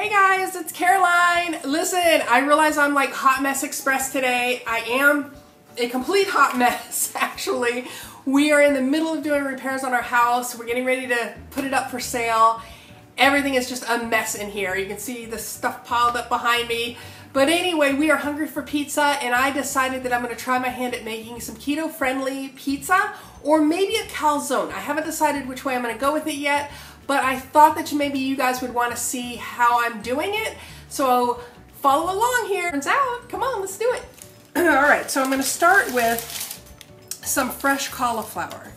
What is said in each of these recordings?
Hey guys, it's Caroline. Listen, I realize I'm like Hot Mess Express today. I am a complete hot mess, actually. We are in the middle of doing repairs on our house. We're getting ready to put it up for sale. Everything is just a mess in here. You can see the stuff piled up behind me. But anyway, we are hungry for pizza, and I decided that I'm going to try my hand at making some keto-friendly pizza, or maybe a calzone. I haven't decided which way I'm going to go with it yet, but I thought that maybe you guys would want to see how I'm doing it. So follow along here. Turns out, come on, let's do it. All right, so I'm going to start with some fresh cauliflower.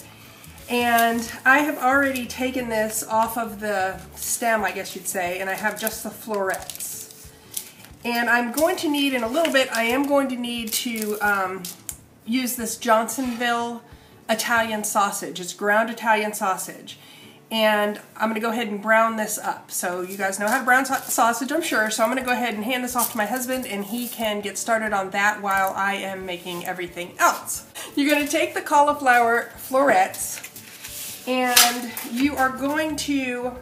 And I have already taken this off of the stem, I guess you'd say, and I have just the florets. And I'm going to need, in a little bit, I am going to need to use this Johnsonville Italian sausage. It's ground Italian sausage. And I'm going to go ahead and brown this up. So you guys know how to brown sausage, I'm sure. So I'm going to go ahead and hand this off to my husband, and he can get started on that while I am making everything else. You're going to take the cauliflower florets, and you are going to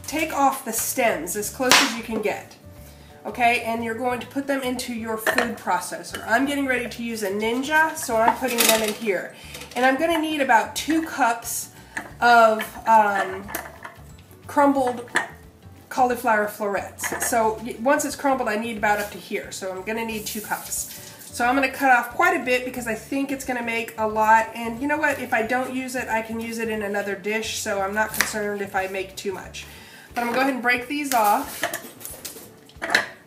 take off the stems as close as you can get. Okay, and you're going to put them into your food processor. I'm getting ready to use a Ninja, so I'm putting them in here. And I'm going to need about 2 cups of crumbled cauliflower florets. So once it's crumbled, I need about up to here. So I'm going to need 2 cups. So I'm going to cut off quite a bit because I think it's going to make a lot. And you know what? If I don't use it, I can use it in another dish. So I'm not concerned if I make too much. But I'm going to go ahead and break these off,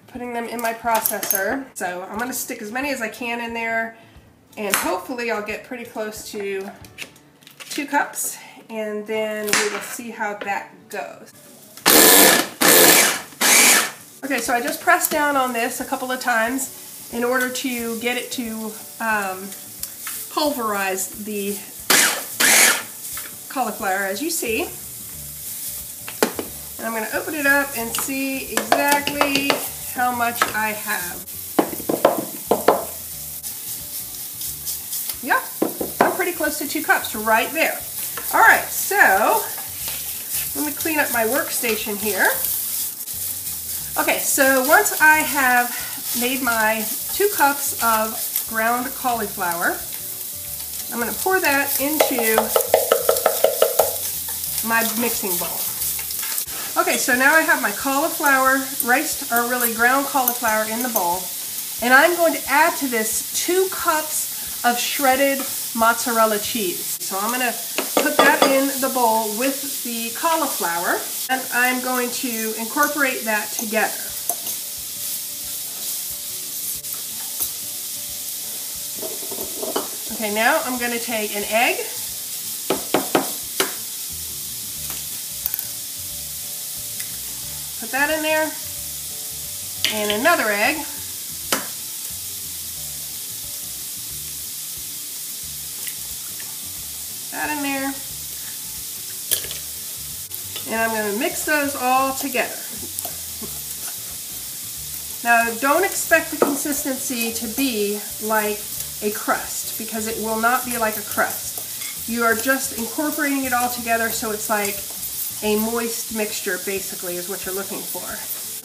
putting them in my processor. So I'm going to stick as many as I can in there. And hopefully I'll get pretty close to 2 cups. And then we will see how that goes. Okay, so I just pressed down on this a couple of times in order to get it to pulverize the cauliflower, as you see. And I'm going to open it up and see exactly how much I have. Yeah, I'm pretty close to 2 cups right there. All right, so let me clean up my workstation here. Okay, so once I have made my 2 cups of ground cauliflower, I'm going to pour that into my mixing bowl. Okay, so now I have my cauliflower, ground cauliflower in the bowl, and I'm going to add to this 2 cups of shredded mozzarella cheese. So I'm going to put that in the bowl with the cauliflower, and I'm going to incorporate that together. Okay, now I'm going to take an egg, put that in there, and another egg. That in there, and I'm going to mix those all together. Now, don't expect the consistency to be like a crust, because it will not be like a crust. You are just incorporating it all together so it's like a moist mixture, basically, is what you're looking for.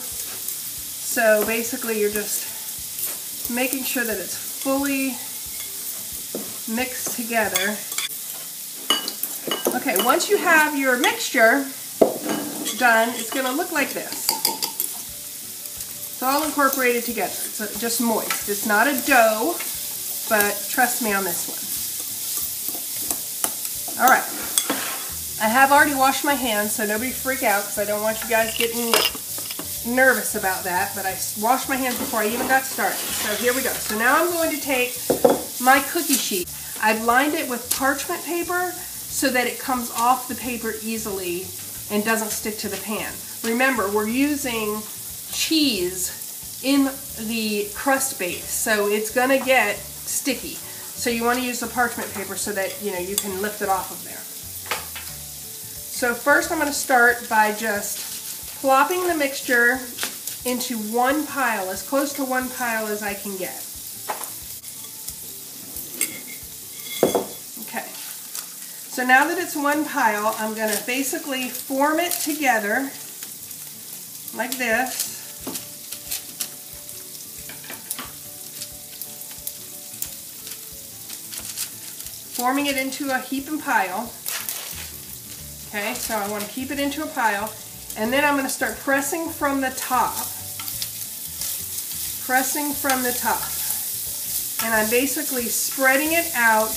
So basically you're just making sure that it's fully mixed together. Okay, once you have your mixture done, it's going to look like this. It's all incorporated together. It's just moist. It's not a dough, but trust me on this one. All right. I have already washed my hands, so nobody freak out, because I don't want you guys getting nervous about that, but I washed my hands before I even got started. So here we go. So now I'm going to take my cookie sheet. I've lined it with parchment paper so that it comes off the paper easily and doesn't stick to the pan. Remember, we're using cheese in the crust base, so it's going to get sticky. So you want to use the parchment paper so that you can lift it off of there. So first I'm going to start by just plopping the mixture into one pile, as close to one pile as I can get. So now that it's one pile, I'm going to basically form it together like this. forming it into a heap and pile. Okay, so I want to keep it into a pile, and then I'm going to start pressing from the top. Pressing from the top. And I'm basically spreading it out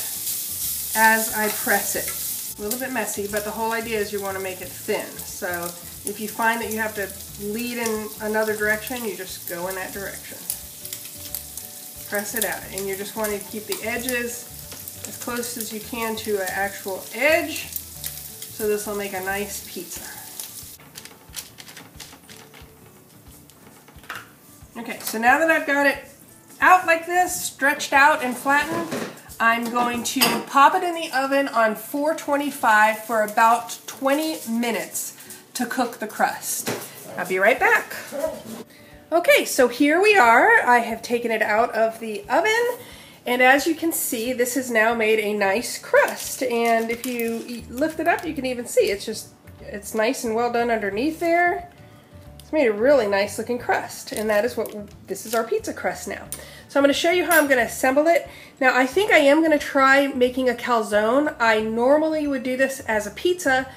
as I press it. A little bit messy, but the whole idea is you want to make it thin. So if you find that you have to lead in another direction, you just go in that direction. Press it out, and you just want to keep the edges as close as you can to an actual edge, so this will make a nice pizza. Okay, so now that I've got it out like this, stretched out and flattened, I'm going to pop it in the oven on 425 for about 20 minutes to cook the crust. I'll be right back. Okay, so here we are. I have taken it out of the oven, and as you can see, this has now made a nice crust. And if you lift it up, you can even see it's nice and well done underneath there. It's made a really nice looking crust, and this is our pizza crust now. So I'm going to show you how I'm going to assemble it. Now I think I am going to try making a calzone. I normally would do this as a pizza,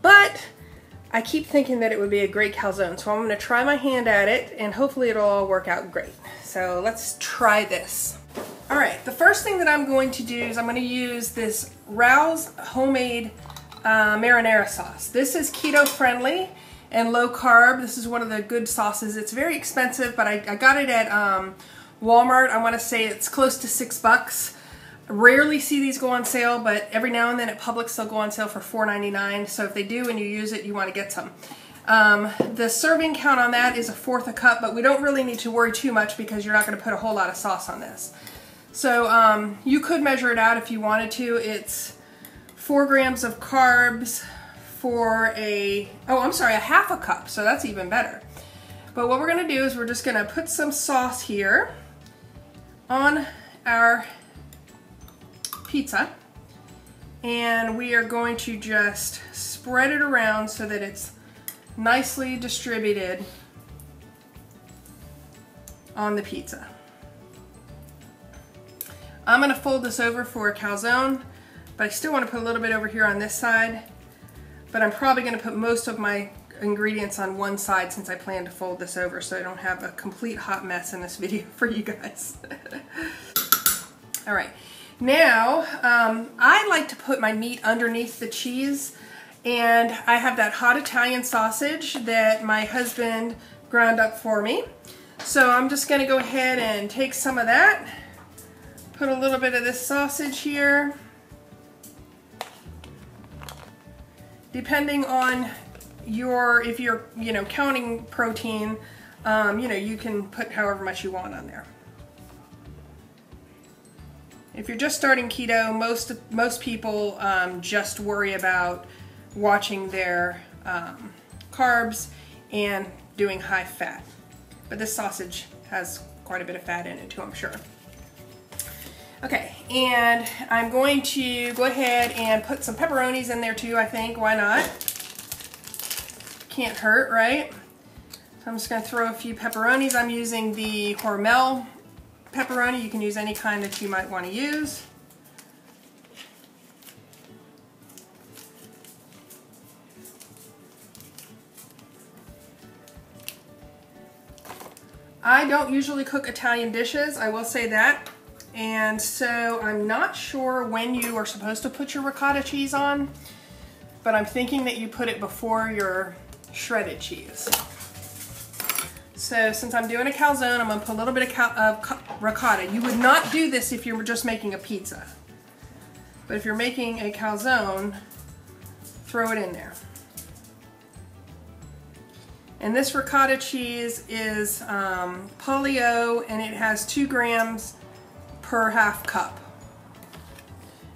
but I keep thinking that it would be a great calzone. So I'm going to try my hand at it, and hopefully it'll all work out great. So let's try this. All right, the first thing that I'm going to do is I'm going to use this Rouse homemade marinara sauce. This is keto friendly and low carb. This is one of the good sauces. It's very expensive, but I got it at Walmart. I want to say it's close to $6. Rarely see these go on sale, but every now and then at Publix they'll go on sale for $4.99. So if they do and you use it, you want to get some. The serving count on that is 1/4 cup, but we don't really need to worry too much because you're not going to put a whole lot of sauce on this. So you could measure it out if you wanted to. It's 4 grams of carbs for a 1/2 cup, so that's even better. But what we're going to do is we're just going to put some sauce here on our pizza, and we are going to just spread it around so that it's nicely distributed on the pizza. I'm going to fold this over for a calzone, but I still want to put a little bit over here on this side, but I'm probably going to put most of my ingredients on one side since I plan to fold this over so I don't have a complete hot mess in this video for you guys. All right, now I like to put my meat underneath the cheese, and I have that hot Italian sausage that my husband ground up for me. So I'm just going to go ahead and take some of that, put a little bit of this sausage here. Depending on if you're counting protein, you can put however much you want on there. If you're just starting keto, most people just worry about watching their carbs and doing high fat. But this sausage has quite a bit of fat in it too, I'm sure. Okay, and I'm going to go ahead and put some pepperonis in there too, I think. Why not? Can't hurt, right? So I'm just going to throw a few pepperonis. I'm using the Hormel pepperoni. You can use any kind that you might want to use. I don't usually cook Italian dishes, I will say that. And so I'm not sure when you are supposed to put your ricotta cheese on, but I'm thinking that you put it before your shredded cheese. So since I'm doing a calzone, I'm going to put a little bit of ricotta. You would not do this if you were just making a pizza. But if you're making a calzone, throw it in there. And this ricotta cheese is Polio, and it has 2 grams per 1/2 cup.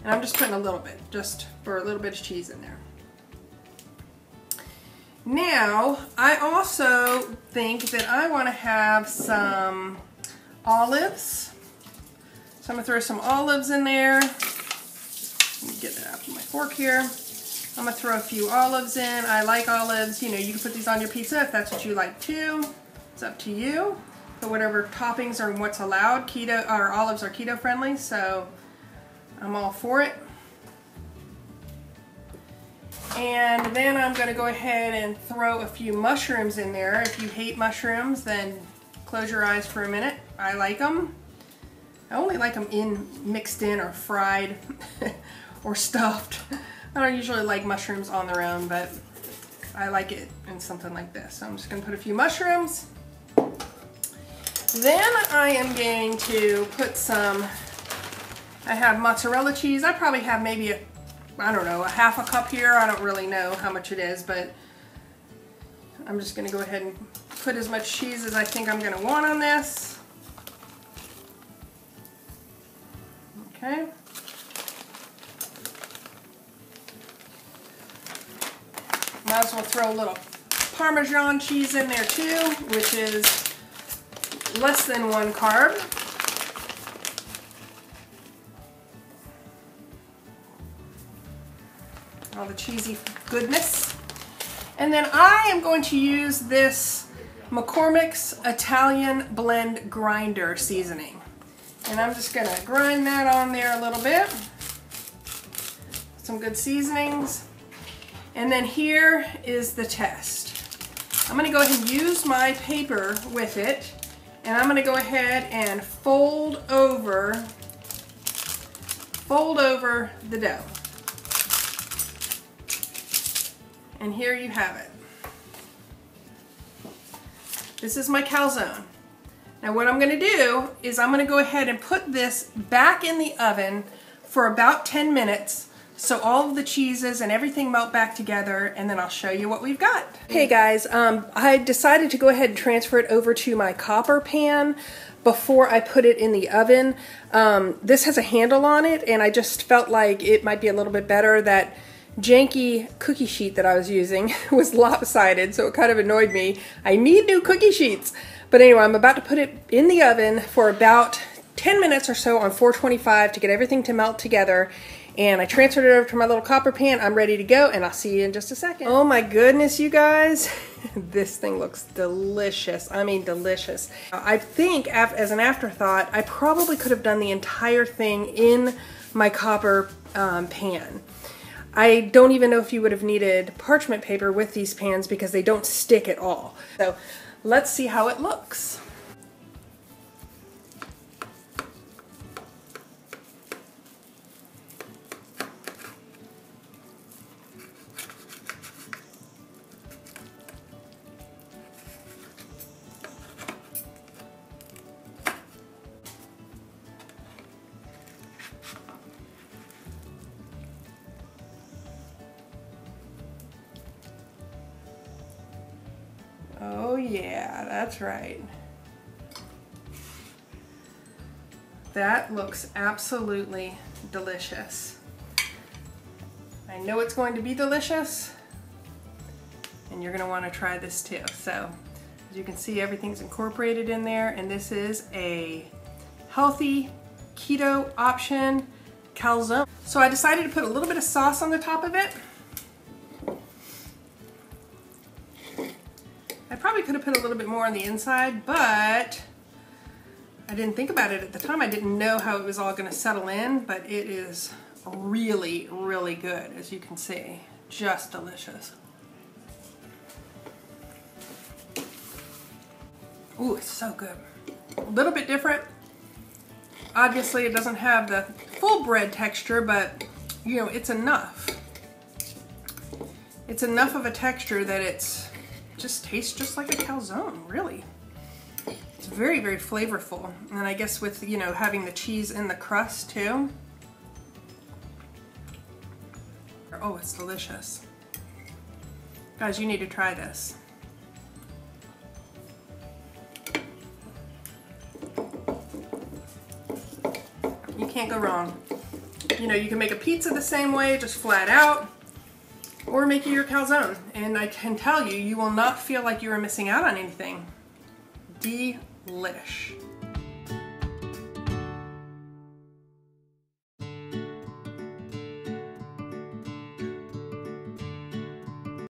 And I'm just putting a little bit, just for a little bit of cheese in there. Now, I also think that I want to have some olives. So I'm going to throw some olives in there. Let me get that out with my fork here. I'm going to throw a few olives in. I like olives. You can put these on your pizza if that's what you like too. It's up to you. Put whatever toppings or what's allowed. Keto, or olives are keto friendly, so I'm all for it. And then I'm going to go ahead and throw a few mushrooms in there. If you hate mushrooms, then close your eyes for a minute. I like them. I only like them mixed in or fried or stuffed. I don't usually like mushrooms on their own, but I like it in something like this. So I'm just going to put a few mushrooms. Then I am going to put some, I have mozzarella cheese. I probably have maybe I don't know, a half a cup here. I don't really know how much it is, but I'm just going to go ahead and put as much cheese as I think I'm going to want on this. Okay. Might as well throw a little Parmesan cheese in there too, which is less than 1 carb. All the cheesy goodness. And then I am going to use this McCormick's Italian blend grinder seasoning. And I'm just going to grind that on there a little bit. Some good seasonings. And then here is the test. I'm going to go ahead and use my paper with it. And I'm going to go ahead and fold over the dough. And here you have it. This is my calzone. Now what I'm going to do is I'm going to go ahead and put this back in the oven for about 10 minutes so all of the cheeses and everything melt back together, and then I'll show you what we've got. Hey guys, I decided to go ahead and transfer it over to my copper pan before I put it in the oven. This has a handle on it, and I just felt like it might be a little bit better. That janky cookie sheet that I was using was lopsided, so it kind of annoyed me. I need new cookie sheets. But anyway, I'm about to put it in the oven for about 10 minutes or so on 425 to get everything to melt together. And I transferred it over to my little copper pan. I'm ready to go, and I'll see you in just a second. Oh my goodness, you guys. This thing looks delicious. I mean, delicious. I think, as an afterthought, I probably could have done the entire thing in my copper pan. I don't even know if you would have needed parchment paper with these pans because they don't stick at all. So let's see how it looks. Oh yeah, that's right. That looks absolutely delicious. I know it's going to be delicious, and you're going to want to try this too. So, as you can see, everything's incorporated in there, and this is a healthy keto option calzone. So I decided to put a little bit of sauce on the top of it. I probably could have put a little bit more on the inside, but I didn't think about it at the time. I didn't know how it was all going to settle in, but it is really, really good, as you can see. Just delicious. Ooh, it's so good. A little bit different. Obviously, it doesn't have the full bread texture, but, you know, it's enough. It's enough of a texture that it's just tastes just like a calzone, really. It's very, very flavorful. And I guess with, you know, having the cheese in the crust too. Oh, it's delicious. Guys, you need to try this. You can't go wrong. You know, you can make a pizza the same way, just flat out, or make it your calzone. And I can tell you, you will not feel like you are missing out on anything. Delish.